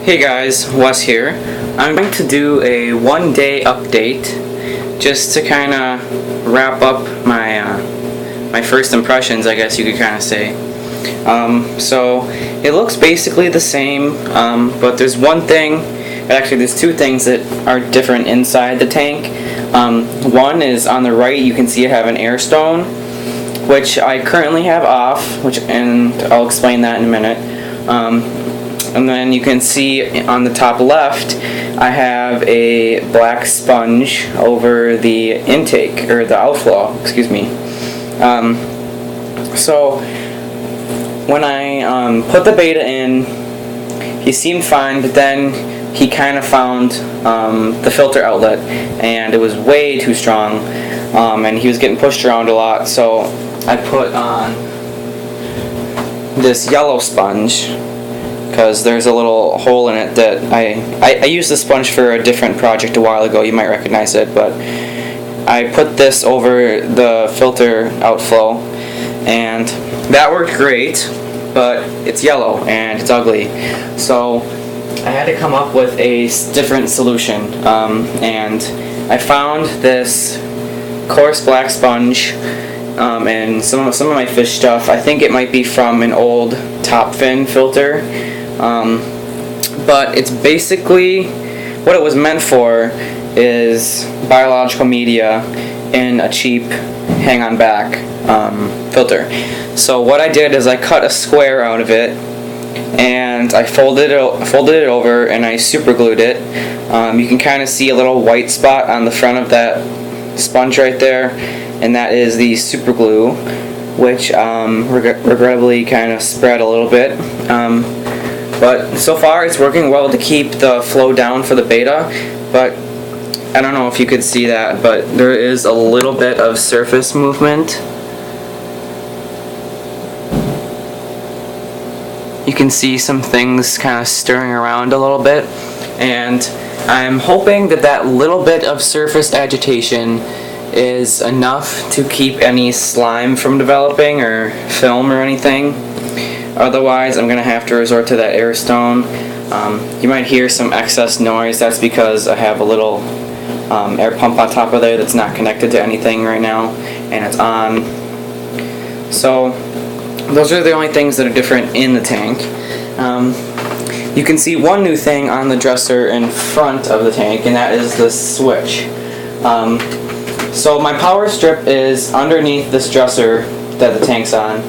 Hey guys, Wes here. I'm going to do a one-day update just to kind of wrap up my first impressions, I guess you could kind of say. So it looks basically the same, but there's there's two things that are different inside the tank. One is on the right, you can see I have an air stone, which I currently have off, and I'll explain that in a minute. And then you can see on the top left, I have a black sponge over the intake, or the outflow, excuse me. So when I put the beta in, he seemed fine, but then he kind of found the filter outlet, and it was way too strong, and he was getting pushed around a lot, so I put on this yellow sponge, because there's a little hole in it that I used the sponge for a different project a while ago. You might recognize it, but I put this over the filter outflow, and that worked great, but it's yellow and it's ugly. So I had to come up with a different solution, and I found this coarse black sponge and some of my fish stuff. I think it might be from an old top fin filter. But it's basically what it was meant for is biological media in a cheap hang-on back filter. So what I did is I cut a square out of it, and I folded it over, and I super glued it. You can kind of see a little white spot on the front of that sponge right there, and that is the super glue, which regrettably kind of spread a little bit. But so far it's working well to keep the flow down for the beta, but I don't know if you could see that, but there is a little bit of surface movement. You can see some things kind of stirring around a little bit, and I'm hoping that that little bit of surface agitation is enough to keep any slime from developing or film or anything. Otherwise, I'm going to have to resort to that air stone. You might hear some excess noise. That's because I have a little air pump on top of there that's not connected to anything right now, and it's on. So those are the only things that are different in the tank. You can see one new thing on the dresser in front of the tank, and that is the switch. So my power strip is underneath this dresser that the tank's on,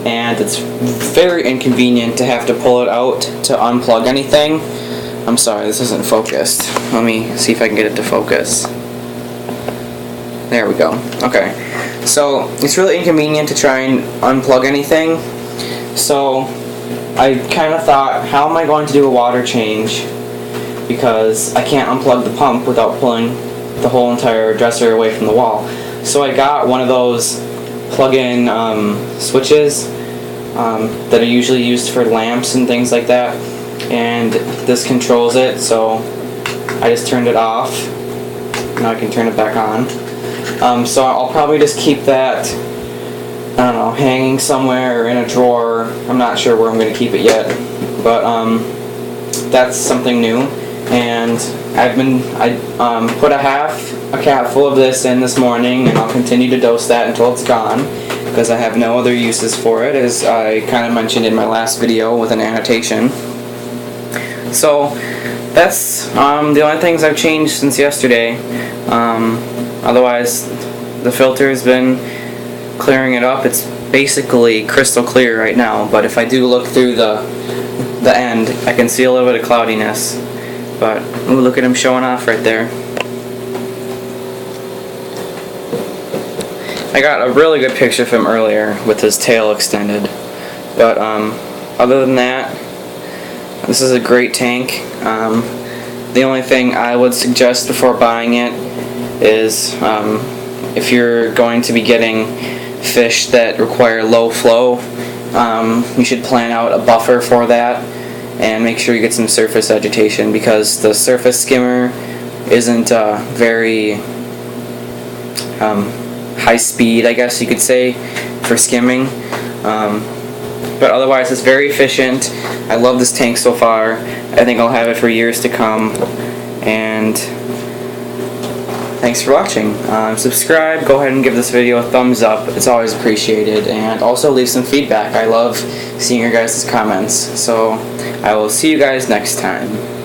and it's very inconvenient to have to pull it out to unplug anything. I'm sorry, this isn't focused. Let me see if I can get it to focus. There we go. Okay. So it's really inconvenient to try and unplug anything. So I kind of thought, how am I going to do a water change? Because I can't unplug the pump without pulling the whole entire dresser away from the wall. So I got one of those plug-in switches that are usually used for lamps and things like that, and this controls it. So I just turned it off. Now I can turn it back on. So I'll probably just keep that, I don't know, hanging somewhere or in a drawer. I'm not sure where I'm going to keep it yet, but that's something new. And I put a half a cap full of this in this morning, and I'll continue to dose that until it's gone, because I have no other uses for it, as I kind of mentioned in my last video with an annotation. So that's the only things I've changed since yesterday. Otherwise, the filter has been clearing it up. It's basically crystal clear right now, but if I do look through the end, I can see a little bit of cloudiness. But ooh, look at him showing off right there. I got a really good picture of him earlier with his tail extended. But other than that, this is a great tank. The only thing I would suggest before buying it is if you're going to be getting fish that require low flow, you should plan out a buffer for that and make sure you get some surface agitation, because the surface skimmer isn't very high speed, I guess you could say, for skimming. But otherwise, it's very efficient. I love this tank so far. I think I'll have it for years to come. And thanks for watching. Subscribe, go ahead and give this video a thumbs up. It's always appreciated. And also leave some feedback. I love seeing your guys' comments. So I will see you guys next time.